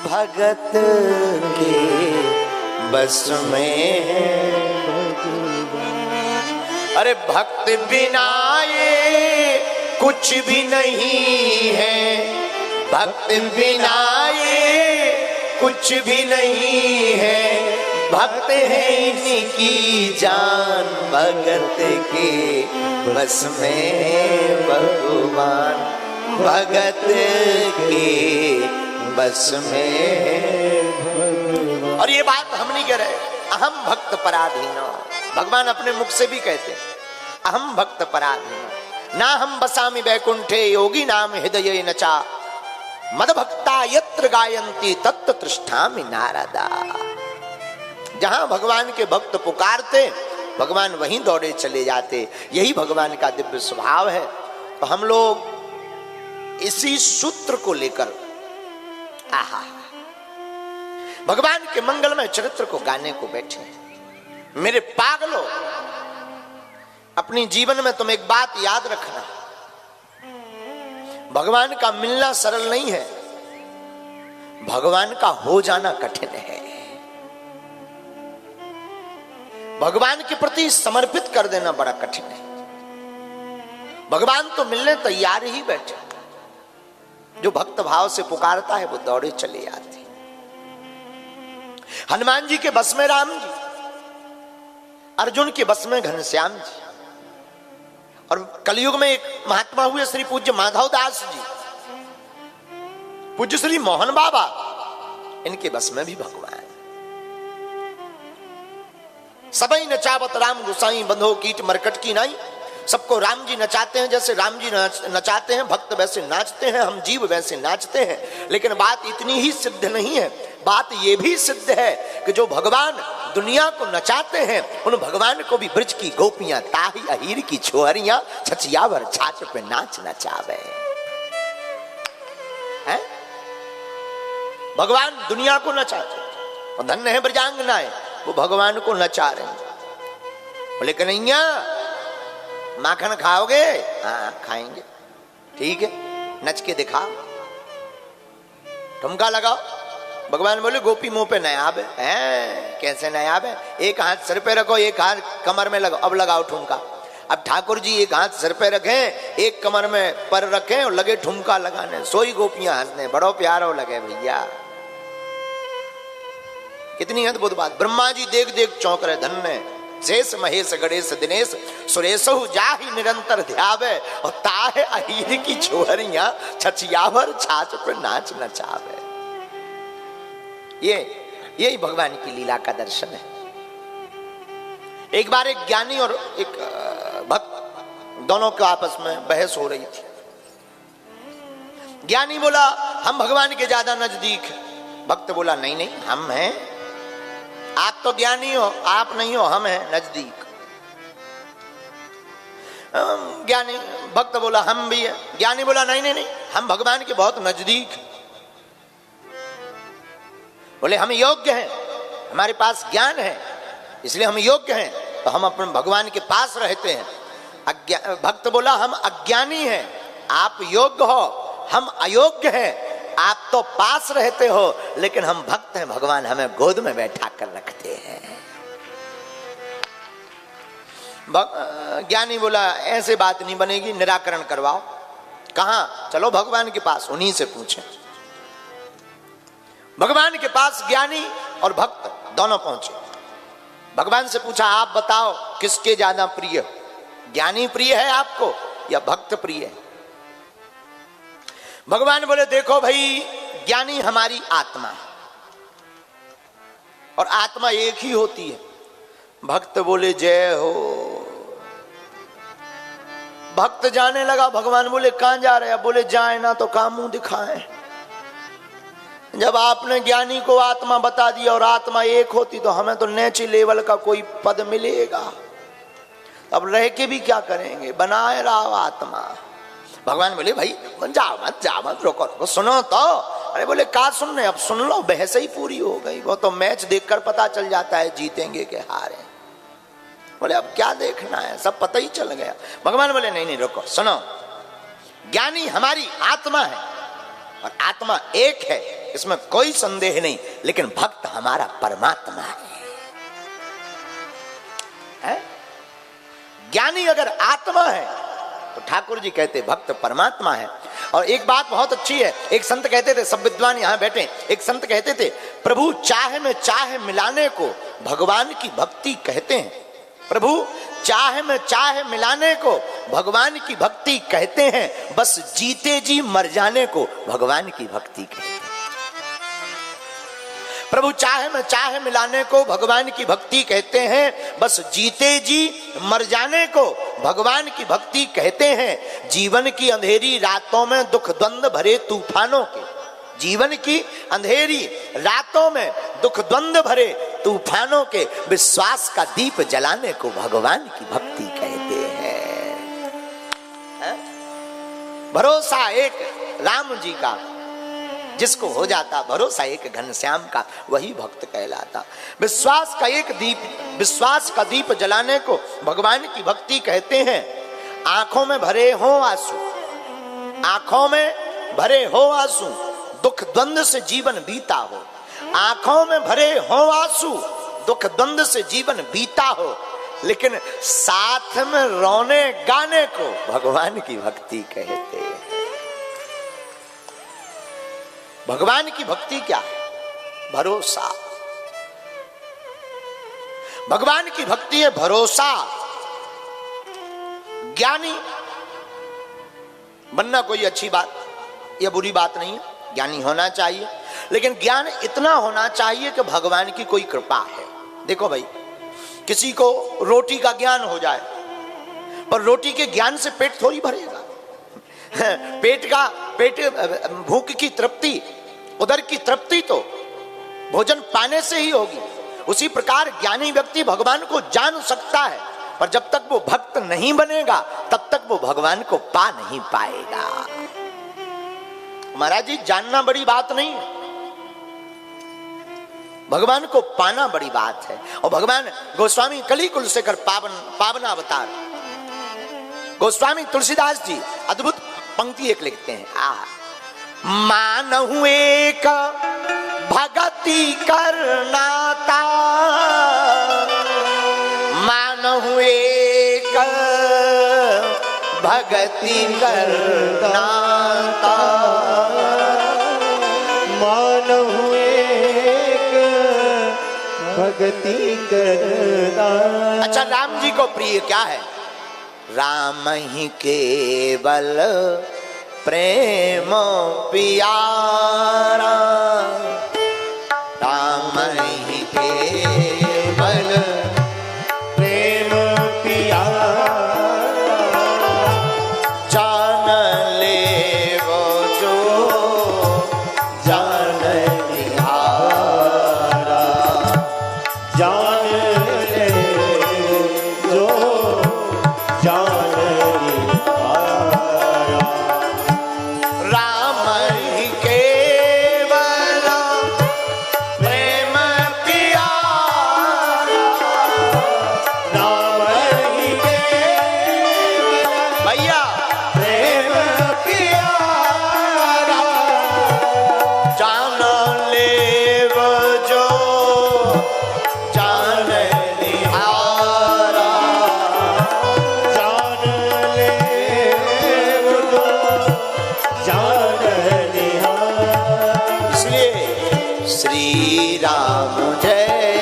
भगत के बस में है। अरे भक्त बिना ये कुछ भी नहीं है, भक्त बिना ये कुछ भी नहीं है, भक्त है इनकी जान, भगत के बस में है भगवान, भगत के बस में है। और ये बात हम नहीं कह रहे, अहम भक्त पराधीन, भगवान अपने मुख से भी कहते हैं अहम भक्त पराधीन, ना हम बसामि वैकुंठे योगी नाम हृदय नचा, मद भक्ता यत्र गायन्ति तत्र तृष्णामि नारदा। जहां भगवान के भक्त पुकारते भगवान वहीं दौड़े चले जाते, यही भगवान का दिव्य स्वभाव है। तो हम लोग इसी सूत्र को लेकर आहा भगवान के मंगलमय चरित्र को गाने को बैठे। मेरे पागलों, अपनी जीवन में तुम एक बात याद रखना, भगवान का मिलना सरल नहीं है, भगवान का हो जाना कठिन है। भगवान के प्रति समर्पित कर देना बड़ा कठिन है। भगवान तो मिलने तैयार ही बैठे, जो भक्त भाव से पुकारता है वो दौड़े चले आते। हनुमान जी के बस में राम जी, अर्जुन के बस में घनश्याम जी, और कलयुग में एक महात्मा हुए श्री पूज्य माधव दास जी, पूज्य श्री मोहन बाबा, इनके बस में भी भगवान। सबई नचावत राम गुसाई, बंधो कीट मरकट की नाई। सबको राम जी नचाते हैं, जैसे राम जी नचाते हैं, भक्त वैसे नाचते हैं, हम जीव वैसे नाचते हैं। लेकिन बात इतनी ही सिद्ध नहीं है, बात यह भी सिद्ध है कि जो भगवान दुनिया को नचाते हैं, उन भगवान को भी ब्रज की गोपियां ताही अहीर की छोहरियां छछियावर छाछ पे नाच नचावे। भगवान दुनिया को नचाते, और धन्य है ब्रजांगनाएं, वो भगवान को नचा रहे हैं। बोले कन्हैया माखन खाओगे? हाँ खाएंगे। ठीक है, नच के दिखाओ, ठुमका लगाओ। भगवान बोले गोपी मुंह पे नयाब है। कैसे नयाब है? एक हाथ सिर पे रखो, एक हाथ कमर में लगाओ, अब लगाओ ठुमका। अब ठाकुर जी एक हाथ सिर पे रखें, एक कमर में पर रखें और लगे ठुमका लगाने, सोई गोपियां हंसने, बड़ो प्यारो लगे भैया। कितनी अद्भुत बात। ब्रह्मा जी देख देख चौंक रहे, धन्य शेष महेश गणेश दिनेश सुरेशहु जाहि निरंतर ध्यावे, और ताहे अहीर की छोहरियां छछियावर छाछ पे नाच नचावे। यही भगवान की लीला का दर्शन है। एक बार एक ज्ञानी और एक भक्त, दोनों के आपस में बहस हो रही थी। ज्ञानी बोला हम भगवान के ज्यादा नजदीक हैं। भक्त बोला नहीं नहीं, हम हैं, आप तो ज्ञानी हो, आप नहीं हो, हम हैं नजदीक। ज्ञानी भक्त बोला हम भी है। ज्ञानी बोला नहीं नहीं नहीं, हम भगवान के बहुत नजदीक। बोले हम योग्य हैं, हमारे पास ज्ञान है, इसलिए हम योग्य हैं, तो हम अपने भगवान के पास रहते हैं। भक्त बोला हम अज्ञानी हैं, आप योग्य हो, हम अयोग्य हैं। आप तो पास रहते हो, लेकिन हम भक्त हैं, भगवान हमें गोद में बैठा कर रखते हैं। ज्ञानी बोला ऐसे बात नहीं बनेगी, निराकरण करवाओ। कहां? चलो भगवान के पास, उन्हीं से पूछें। भगवान के पास ज्ञानी और भक्त दोनों पहुंचे। भगवान से पूछा आप बताओ किसके ज्यादा प्रिय, ज्ञानी प्रिय है आपको या भक्त प्रिय है? भगवान बोले देखो भाई, ज्ञानी हमारी आत्मा है और आत्मा एक ही होती है। भक्त बोले जय हो। भक्त जाने लगा। भगवान बोले कहां जा रहे हैं? बोले जाए ना तो काम मुंह दिखाएं। जब आपने ज्ञानी को आत्मा बता दिया और आत्मा एक होती तो हमें तो नीचे लेवल का कोई पद मिलेगा, अब रह के भी क्या करेंगे, बनाए रहो आत्मा। भगवान बोले भाई जाओ मत रोको रोको, सुनो तो। अरे बोले का सुन रहे, अब सुन लो, बहस ही पूरी हो गई। वो तो मैच देखकर पता चल जाता है जीतेंगे कि हारे। बोले अब क्या देखना है, सब पता ही चल गया। भगवान बोले नहीं नहीं रुको, सुनो, ज्ञानी हमारी आत्मा है और आत्मा एक है, इसमें कोई संदेह नहीं, लेकिन भक्त हमारा परमात्मा है। ज्ञानी अगर आत्मा है तो ठाकुर जी कहते भक्त परमात्मा है। और एक बात बहुत अच्छी है, एक संत कहते थे, सब विद्वान यहां बैठे, एक संत कहते थे, प्रभु चाह में चाह मिलाने को भगवान की भक्ति कहते हैं। प्रभु चाह में चाह मिलाने को भगवान की भक्ति कहते हैं, बस जीते जी मर जाने को भगवान की भक्ति कहते हैं। प्रभु चाह में चाह मिलाने को भगवान की भक्ति कहते हैं, बस जीते जी मर जाने को भगवान की भक्ति कहते हैं। जीवन की अंधेरी रातों में दुख द्वंद्व भरे तूफानों के, जीवन की अंधेरी रातों में दुख द्वंद्व भरे तूफानों के विश्वास का दीप जलाने को भगवान की भक्ति कहते हैं। भरोसा एक राम जी का, जिसको हो जाता भरोसा एक घनश्याम का, वही भक्त कहलाता। विश्वास का एक दीप, विश्वास का दीप जलाने को भगवान की भक्ति कहते हैं। आंखों में भरे हो आंसू, आंखों में भरे हो आंसू, दुख द्वंद्व से जीवन बीता हो। आंखों में भरे हो आंसू, दुख द्वंद्व से जीवन बीता हो, लेकिन साथ में रोने गाने को भगवान की भक्ति कहते हैं। भगवान की भक्ति क्या है? भरोसा। भगवान की भक्ति है भरोसा। ज्ञानी बनना कोई अच्छी बात या बुरी बात नहीं है, ज्ञानी होना चाहिए, लेकिन ज्ञान इतना होना चाहिए कि भगवान की कोई कृपा है। देखो भाई, किसी को रोटी का ज्ञान हो जाए, पर रोटी के ज्ञान से पेट थोड़ी भरेगा। पेट भूख की तृप्ति, उदर की तृप्ति तो भोजन पाने से ही होगी। उसी प्रकार ज्ञानी व्यक्ति भगवान को जान सकता है, पर जब तक वो भक्त नहीं बनेगा तब तक वो भगवान को पा नहीं पाएगा। महाराज जी, जानना बड़ी बात नहीं है, भगवान को पाना बड़ी बात है। और भगवान गोस्वामी कलिकुल से कर पावन अवतार गोस्वामी तुलसीदास जी अद्भुत पंक्ति एक लिखते हैं। मानहु एक भगति करनाता, मानहु एक भगति करनाता, मानहु एक भगति करनाता। अच्छा, राम जी को प्रिय क्या है? राम ही केवल प्रेम प्यारा, राम ही केवल प्रेम प्यारा, जान ले वो जो जान निहारा, जान ले जो जान निहारा। राम ही केवल प्रेम प्यारा, राम ही केवल भैया प्रेम प्यारा, जान ले वो जो जान निहारा, जान ले जो जान निहारा। इसलिए श्री राम जय